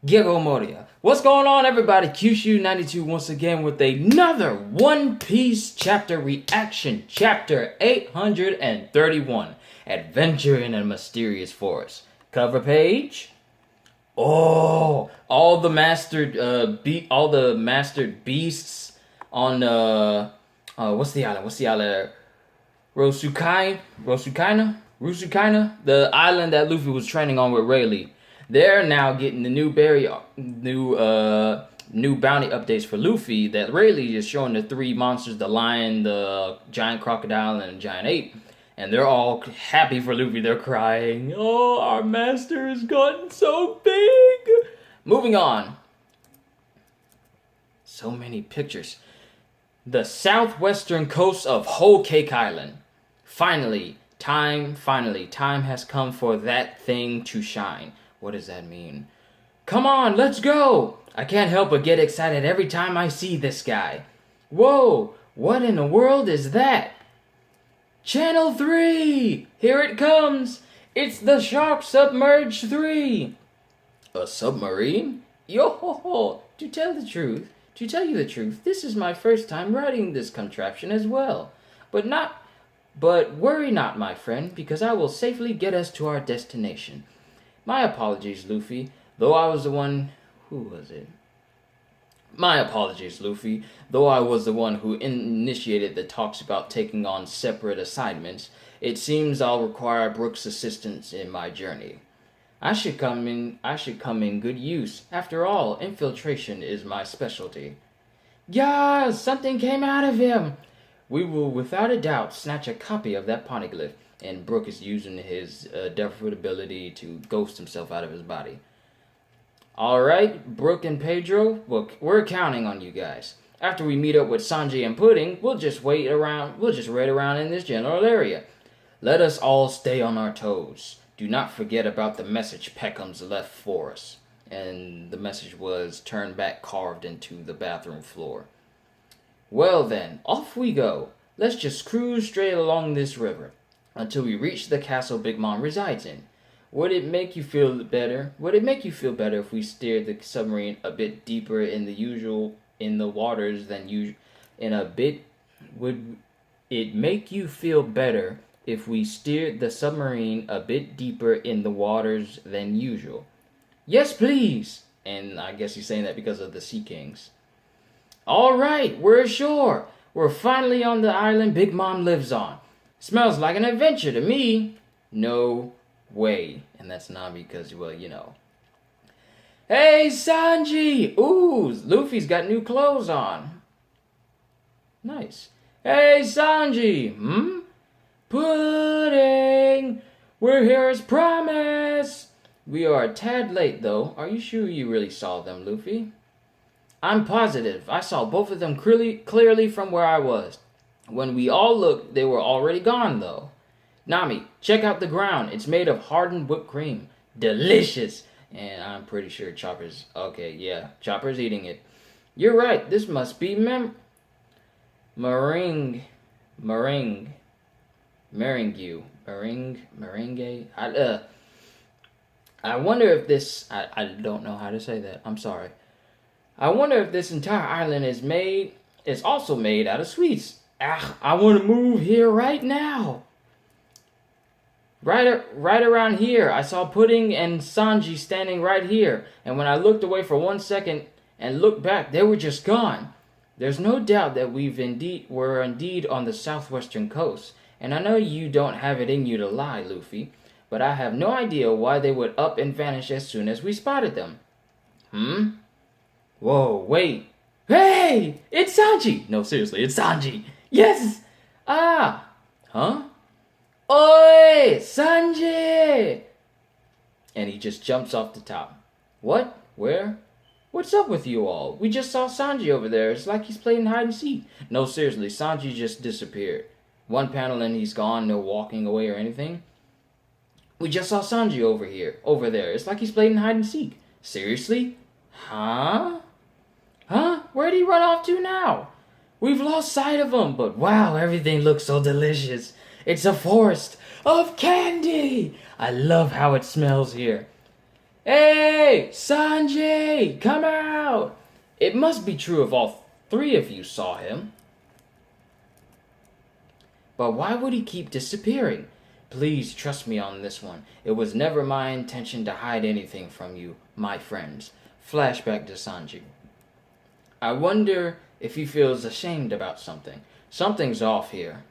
Gecko Moria. What's going on, everybody? Kyushu92 once again with another One Piece chapter reaction. Chapter 831. Adventure in a Mysterious Forest. Cover page. Oh, all the mastered beasts on what's the island? Rusukaina, the island that Luffy was training on with Rayleigh. They're now getting the new bounty updates for Luffy that Rayleigh is showing the three monsters, the lion, the giant crocodile, and the giant ape. And they're all happy for Luffy. They're crying, "Oh, our master has gotten so big." Moving on. So many pictures. The southwestern coast of Whole Cake Island. Finally, time has come for that thing to shine. What does that mean? Come on, let's go! I can't help but get excited every time I see this guy. Whoa, what in the world is that? Channel 3! Here it comes! It's the Shark Submerged 3! A submarine? Yo-ho-ho! To tell you the truth, this is my first time riding this contraption as well. But worry not, my friend, because I will safely get us to our destination. My apologies, Luffy, though I was the one... Who was it? My apologies, Luffy, though I was the one who initiated the talks about taking on separate assignments. It seems I'll require Brook's assistance in my journey. I should come in good use. After all, infiltration is my specialty. Yeah, something came out of him. We will without a doubt snatch a copy of that poneglyph, and Brook is using his Deathroot ability to ghost himself out of his body. Alright, Brook and Pedro, we're counting on you guys. After we meet up with Sanji and Pudding, we'll just wait around in this general area. Let us all stay on our toes. Do not forget about the message Peckham's left for us. And the message was turn back carved into the bathroom floor. Well then, off we go. Let's just cruise straight along this river until we reach the castle Big Mom resides in. Would it make you feel better if we steered the submarine a bit deeper in the waters than usual? Would it make you feel better if we steered the submarine a bit deeper in the waters than usual? Yes, please. And I guess he's saying that because of the Sea Kings. All right, we're ashore. We're finally on the island Big Mom lives on. Smells like an adventure to me. No way. And that's not because, well, you know. Hey, Sanji! Ooh, Luffy's got new clothes on. Nice. Hey, Sanji! Pudding! We're here as promised! We are a tad late, though. Are you sure you really saw them, Luffy? I'm positive. I saw both of them clearly from where I was. When we all looked, they were already gone, though. Nami, check out the ground. It's made of hardened whipped cream. Delicious! And I'm pretty sure Chopper's... Okay, yeah, Chopper's eating it. You're right. This must be meringue. I wonder if this... I don't know how to say that. I'm sorry. I wonder if this entire island is also made out of sweets. I want to move here right now. Right around here, I saw Pudding and Sanji standing right here, and when I looked away for 1 second and looked back, they were just gone. There's no doubt that we're indeed on the southwestern coast, and I know you don't have it in you to lie, Luffy, but I have no idea why they would up and vanish as soon as we spotted them. Whoa, wait. Hey! It's Sanji! No, seriously, it's Sanji! Yes! Huh? Oi! Sanji! And he just jumps off the top. What? Where? What's up with you all? We just saw Sanji over there. It's like he's playing hide and seek. No, seriously, Sanji just disappeared. One panel and he's gone, no walking away or anything. We just saw Sanji over there. It's like he's playing hide and seek. Seriously? Huh? Where'd he run off to now? We've lost sight of him, but wow, everything looks so delicious. It's a forest of candy. I love how it smells here. Hey, Sanji, come out! It must be true if all three of you saw him. But why would he keep disappearing? Please trust me on this one. It was never my intention to hide anything from you, my friends. Flashback to Sanji. I wonder if he feels ashamed about something. Something's off here.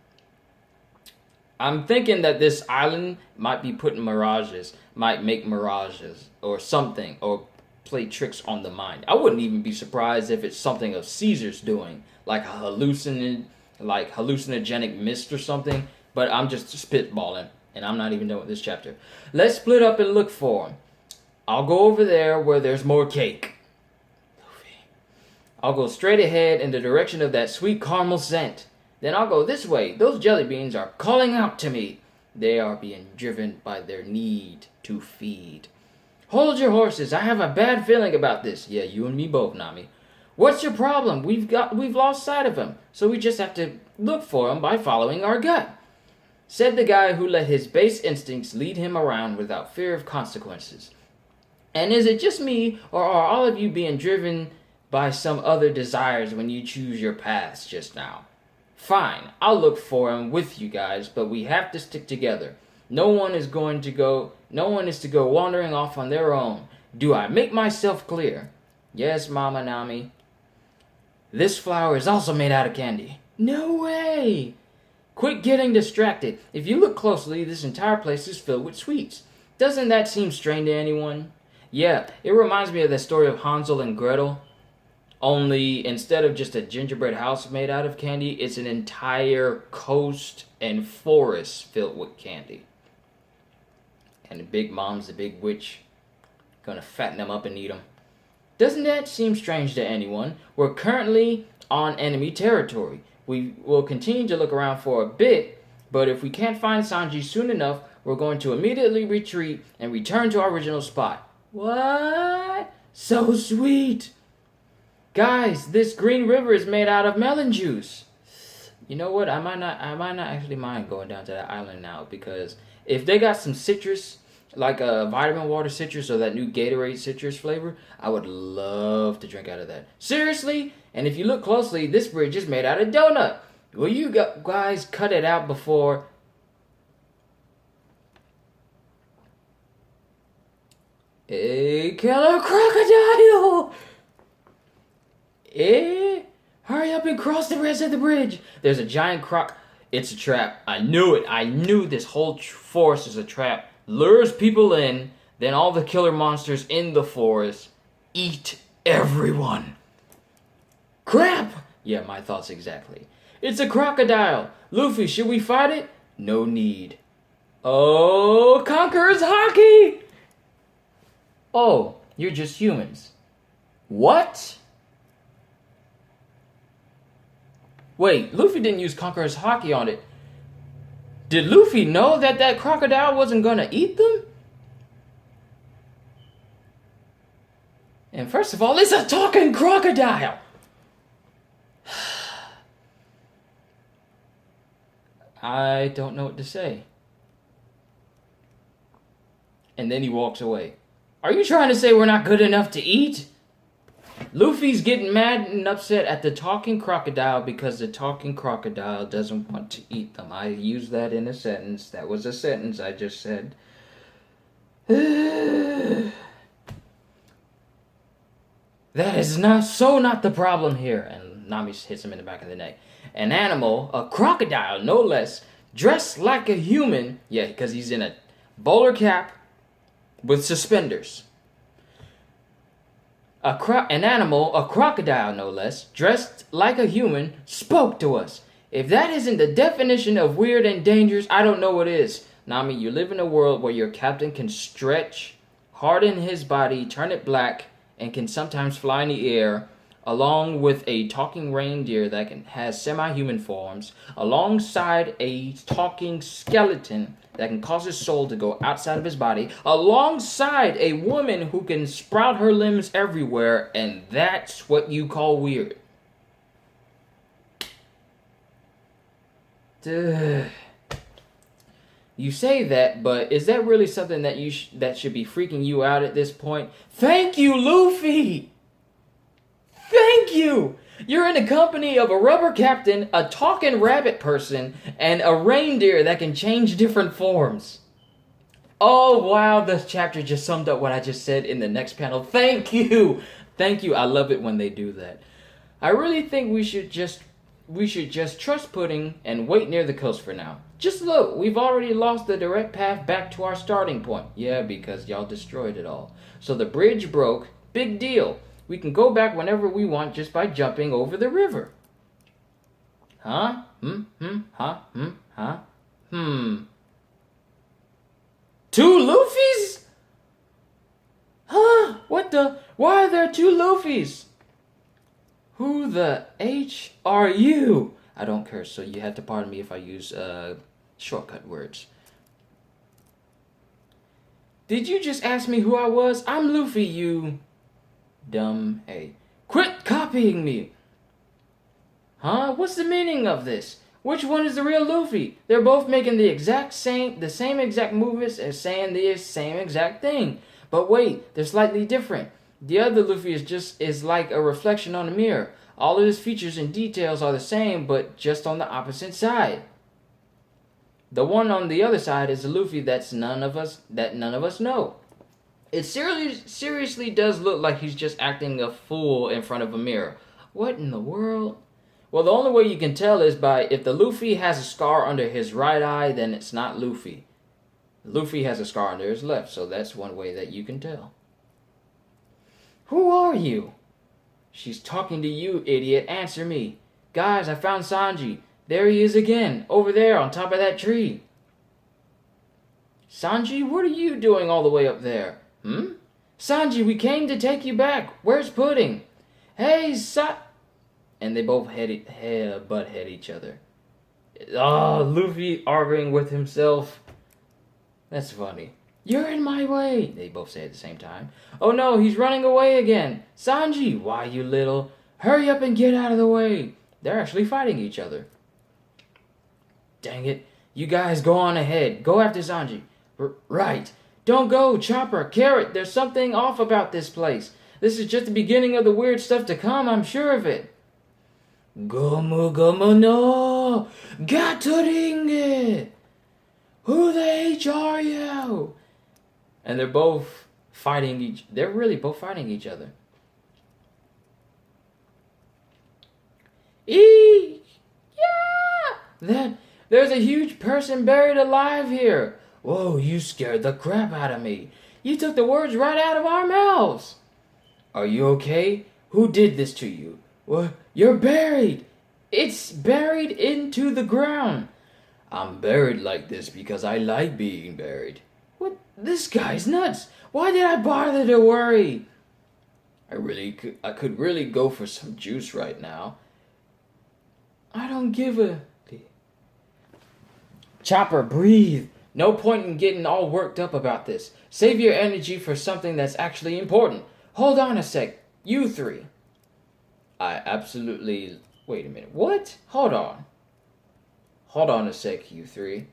I'm thinking that this island might be putting mirages, might make mirages, or something, or play tricks on the mind. I wouldn't even be surprised if it's something of Caesar's doing, like a hallucinogenic mist or something, but I'm just spitballing, and I'm not even done with this chapter. Let's split up and look for him. I'll go over there where there's more cake. I'll go straight ahead in the direction of that sweet caramel scent. Then I'll go this way. Those jelly beans are calling out to me. They are being driven by their need to feed. Hold your horses. I have a bad feeling about this. Yeah, you and me both, Nami. What's your problem? We've lost sight of him, so we just have to look for him by following our gut, said the guy who let his base instincts lead him around without fear of consequences. And is it just me, or are all of you being driven by some other desires when you choose your paths just now? Fine, I'll look for him with you guys, but we have to stick together. No one is to go wandering off on their own. Do I make myself clear? Yes, Mama Nami. This flower is also made out of candy. No way! Quit getting distracted. If you look closely, this entire place is filled with sweets. Doesn't that seem strange to anyone? Yeah, it reminds me of the story of Hansel and Gretel. Only instead of just a gingerbread house made out of candy, it's an entire coast and forest filled with candy. And the big mom's the big witch, gonna fatten them up and eat them. Doesn't that seem strange to anyone? We're currently on enemy territory. We will continue to look around for a bit, but if we can't find Sanji soon enough, we're going to immediately retreat and return to our original spot. What? So sweet! Guys, this green river is made out of melon juice. You know what? I might not actually mind going down to that island now, because if they got some citrus, like a vitamin water citrus or that new Gatorade citrus flavor, I would love to drink out of that. Seriously? And if you look closely, this bridge is made out of donut. Will you guys cut it out before... A killer crocodile! Hurry up and cross the rest of the bridge. There's a giant It's a trap. I knew it. I knew this whole forest is a trap. Lures people in, then all the killer monsters in the forest eat everyone. Crap! Yeah, my thoughts exactly. It's a crocodile. Luffy, should we fight it? No need. Oh, Conqueror's Haki! Oh, you're just humans. What? Wait, Luffy didn't use Conqueror's Haki on it. Did Luffy know that crocodile wasn't gonna eat them? And first of all, it's a talking crocodile! I don't know what to say. And then he walks away. Are you trying to say we're not good enough to eat? Luffy's getting mad and upset at the talking crocodile because the talking crocodile doesn't want to eat them. I used that in a sentence. That was a sentence I just said. That is not the problem here. And Nami hits him in the back of the neck. An animal, a crocodile no less, dressed like a human. Yeah, because he's in a bowler cap with suspenders. An animal, a crocodile no less, dressed like a human, spoke to us. If that isn't the definition of weird and dangerous, I don't know what is. Nami, you live in a world where your captain can stretch, harden his body, turn it black, and can sometimes fly in the air, along with a talking reindeer that has semi-human forms, alongside a talking skeleton that can cause his soul to go outside of his body, alongside a woman who can sprout her limbs everywhere, and that's what you call weird. Duh. You say that, but is that really something that that should be freaking you out at this point? Thank you, Luffy! Thank you! You're in the company of a rubber captain, a talking rabbit person, and a reindeer that can change different forms. Oh, wow, this chapter just summed up what I just said in the next panel. Thank you! Thank you. I love it when they do that. I really think we should just trust Pudding and wait near the coast for now. Just look, we've already lost the direct path back to our starting point. Yeah, because y'all destroyed it all. So the bridge broke. Big deal. We can go back whenever we want just by jumping over the river. Huh? Huh? Two Luffys? Huh? What the? Why are there two Luffys? Who the H are you? I don't curse, so you have to pardon me if I use shortcut words. Did you just ask me who I was? I'm Luffy, you dumb A. Quit copying me! Huh? What's the meaning of this? Which one is the real Luffy? They're both making the same exact movements and saying the same exact thing. But wait, they're slightly different. The other Luffy is like a reflection on a mirror. All of his features and details are the same, but just on the opposite side. The one on the other side is a Luffy that none of us know. It seriously does look like he's just acting a fool in front of a mirror. What in the world? Well, the only way you can tell is if the Luffy has a scar under his right eye, then it's not Luffy. Luffy has a scar under his left, so that's one way that you can tell. Who are you? She's talking to you, idiot. Answer me. Guys, I found Sanji. There he is again, over there on top of that tree. Sanji, what are you doing all the way up there? Sanji, we came to take you back. Where's Pudding? Hey, and they both butt head each other. Oh, Luffy arguing with himself. That's funny. You're in my way, they both say at the same time. Oh no, he's running away again. Sanji, why you little? Hurry up and get out of the way. They're actually fighting each other. Dang it. You guys go on ahead. Go after Sanji. Right. Don't go, Chopper, Carrot. There's something off about this place. This is just the beginning of the weird stuff to come, I'm sure of it. Gomu gomu no! Gatoringe! Who the H are you? And they're both fighting they're really both fighting each other. Yeah! There's a huge person buried alive here. Whoa, you scared the crap out of me. You took the words right out of our mouths. Are you okay? Who did this to you? What? You're buried. It's buried into the ground. I'm buried like this because I like being buried. What? This guy's nuts. Why did I bother to worry? I could really go for some juice right now. I don't give a... Chopper, breathe. No point in getting all worked up about this. Save your energy for something that's actually important. Hold on a sec. You three. I absolutely... Wait a minute. What? Hold on. Hold on a sec, you three.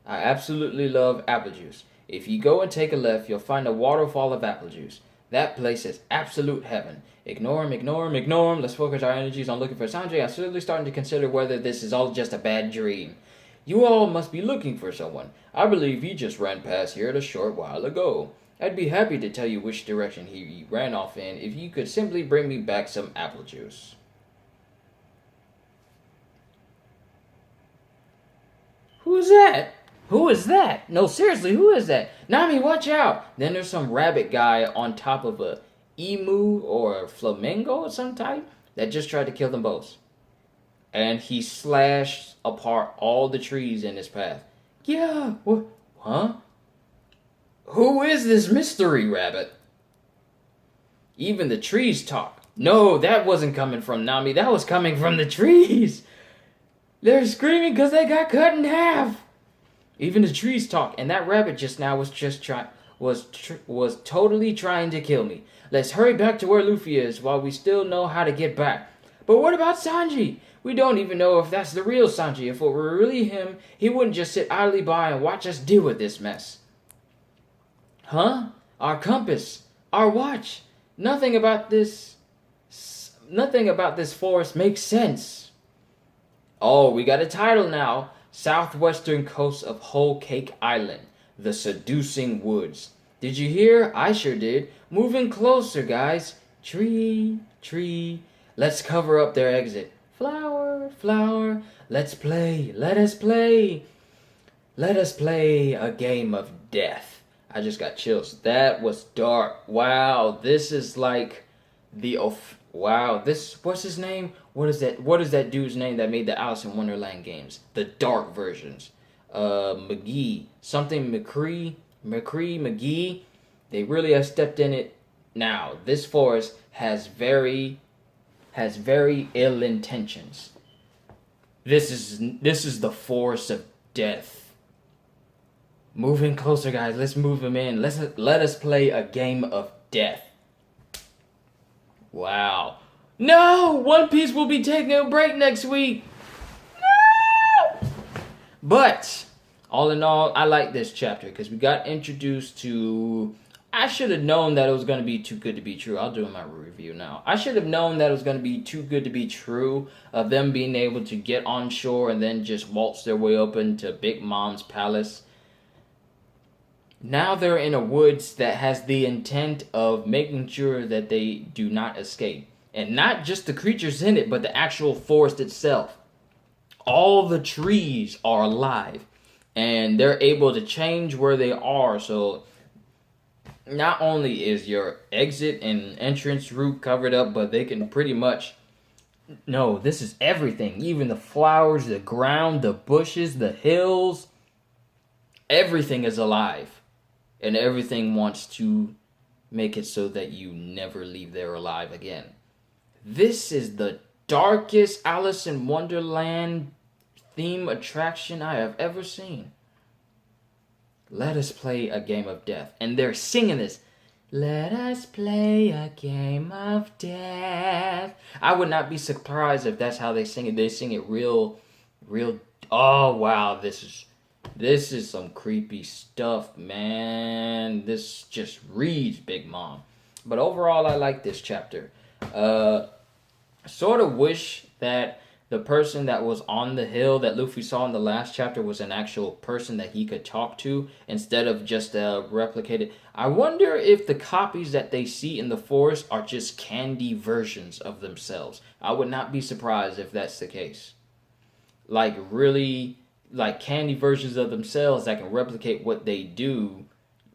I absolutely love apple juice. If you go and take a left, you'll find a waterfall of apple juice. That place is absolute heaven. Ignore him. Let's focus our energies on looking for Sanji. I'm slowly starting to consider whether this is all just a bad dream. You all must be looking for someone. I believe he just ran past here a short while ago. I'd be happy to tell you which direction he ran off in if you could simply bring me back some apple juice. Who's that? Who is that? No, seriously, who is that? Nami, watch out! Then there's some rabbit guy on top of a emu or a flamingo of some type that just tried to kill them both. And he slashed apart all the trees in his path. Yeah, what? Huh? Who is this mystery rabbit? Even the trees talk. No, that wasn't coming from Nami. That was coming from the trees. They're screaming because they got cut in half. Even the trees talk, and that rabbit just now was totally trying to kill me. Let's hurry back to where Luffy is while we still know how to get back. But what about Sanji? We don't even know if that's the real Sanji. If it were really him, he wouldn't just sit idly by and watch us deal with this mess. Huh? Our compass, our watch. Nothing about this forest makes sense. Oh, we got a title now. Southwestern Coast of Whole Cake Island, The Seducing Woods. Did you hear? I sure did. Moving closer, guys. Tree, tree. Let's cover up their exit. Flower, flower. Let's play. Let us play. Let us play a game of death. I just got chills. That was dark. Wow, this is like the wow. This, what's his name? What is that dude's name that made the Alice in Wonderland games? The dark versions. McGee, something McGee. They really have stepped in it. Now, this forest has very ill intentions. This is the forest of death. Moving closer, guys. Let's move him in. Let us play a game of death. Wow. No! One Piece will be taking a break next week. No! But all in all, I like this chapter because we got introduced to. I should have known that it was going to be too good to be true. I'll do my review now. I should have known that it was going to be too good to be true of them being able to get on shore and then just waltz their way up into Big Mom's palace. Now they're in a woods that has the intent of making sure that they do not escape. And not just the creatures in it, but the actual forest itself. All the trees are alive. And they're able to change where they are. So not only is your exit and entrance route covered up, but they can pretty much... No, this is everything. Even the flowers, the ground, the bushes, the hills. Everything is alive. And everything wants to make it so that you never leave there alive again. This is the darkest Alice in Wonderland theme attraction I have ever seen. Let us play a game of death. And they're singing this. Let us play a game of death. I would not be surprised if that's how they sing it. They sing it real. Oh, wow. This is some creepy stuff, man. This just reads Big Mom. But overall, I like this chapter. Sort of wish that the person that was on the hill that Luffy saw in the last chapter was an actual person that he could talk to instead of just replicated. I wonder if the copies that they see in the forest are just candy versions of themselves. I would not be surprised if that's the case. Like, really... like candy versions of themselves that can replicate what they do,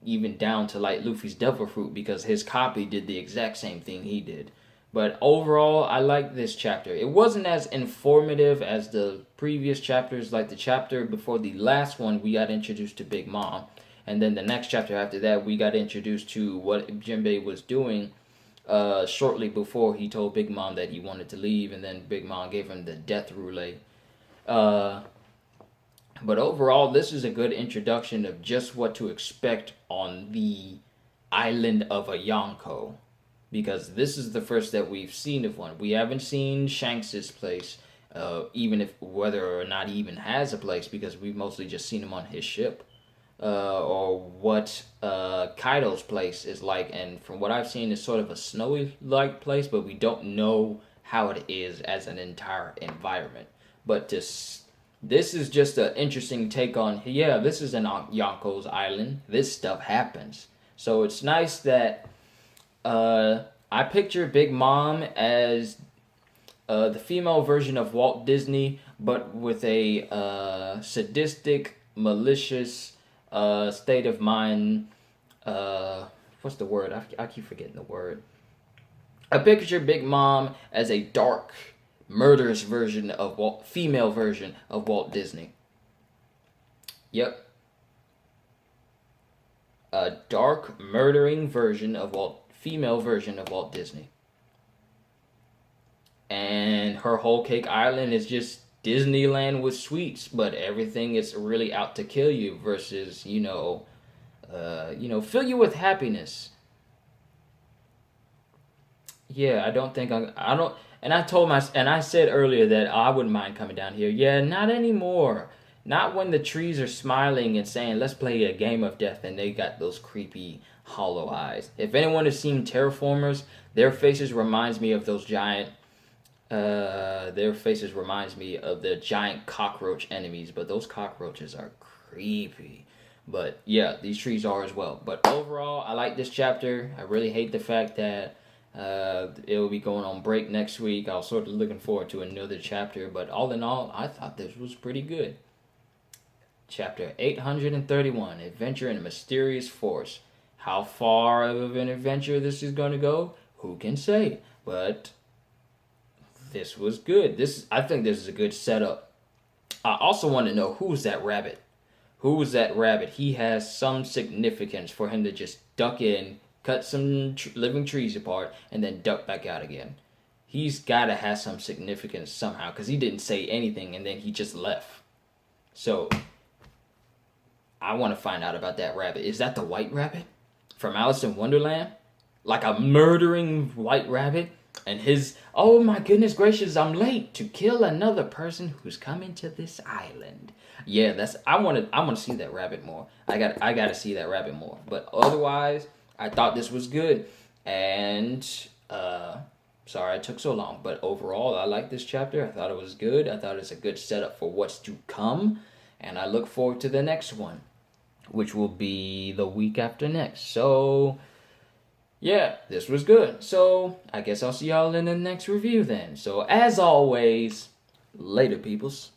even down to like Luffy's Devil Fruit, because his copy did the exact same thing he did. But overall, I like this chapter. It wasn't as informative as the previous chapters. Like the chapter before the last one, we got introduced to Big Mom. And then the next chapter after that, we got introduced to what Jinbei was doing shortly before he told Big Mom that he wanted to leave. And then Big Mom gave him the death roulette. But overall, this is a good introduction of just what to expect on the island of a Yonko. Because this is the first that we've seen of one. We haven't seen Shanks' place, even if whether or not he even has a place, because we've mostly just seen him on his ship. Or what Kaido's place is like. And from what I've seen, it's sort of a snowy-like place, but we don't know how it is as an entire environment. But this is just an interesting take on, yeah, this is an Yonko's island. This stuff happens. So it's nice that I picture Big Mom as the female version of Walt Disney, but with a sadistic, malicious state of mind. What's the word? I keep forgetting the word. I picture Big Mom as a dark, murderous version of female version of Walt Disney. Yep. A dark, murdering version of female version of Walt Disney. And her whole cake island is just Disneyland with sweets, but everything is really out to kill you versus, fill you with happiness. Yeah, I don't think And I said earlier that I wouldn't mind coming down here. Yeah, not anymore. Not when the trees are smiling and saying, "Let's play a game of death," and they got those creepy hollow eyes. If anyone has seen Terraformers, their faces reminds me of those giant. Their faces reminds me of the giant cockroach enemies, but those cockroaches are creepy. But yeah, these trees are as well. But overall, I like this chapter. I really hate the fact that it will be going on break next week. I was sort of looking forward to another chapter, but all in all, I thought this was pretty good. Chapter 831, Adventure in a Mysterious Force. How far of an adventure this is going to go, who can say? But this was good. I think this is a good setup. I also want to know, who's that rabbit? Who was that rabbit? He has some significance for him to just duck in, cut some living trees apart, and then duck back out again. He's got to have some significance somehow, because he didn't say anything and then he just left. So, I want to find out about that rabbit. Is that the white rabbit from Alice in Wonderland? Like a murdering white rabbit? And his, "Oh my goodness gracious, I'm late to kill another person who's coming to this island." Yeah, I want to see that rabbit more. I got to see that rabbit more. But otherwise, I thought this was good. And sorry it took so long, but overall, I like this chapter. I thought it was good. I thought it's a good setup for what's to come, and I look forward to the next one, which will be the week after next. So yeah, this was good. So I guess I'll see y'all in the next review then. So as always, later, peoples.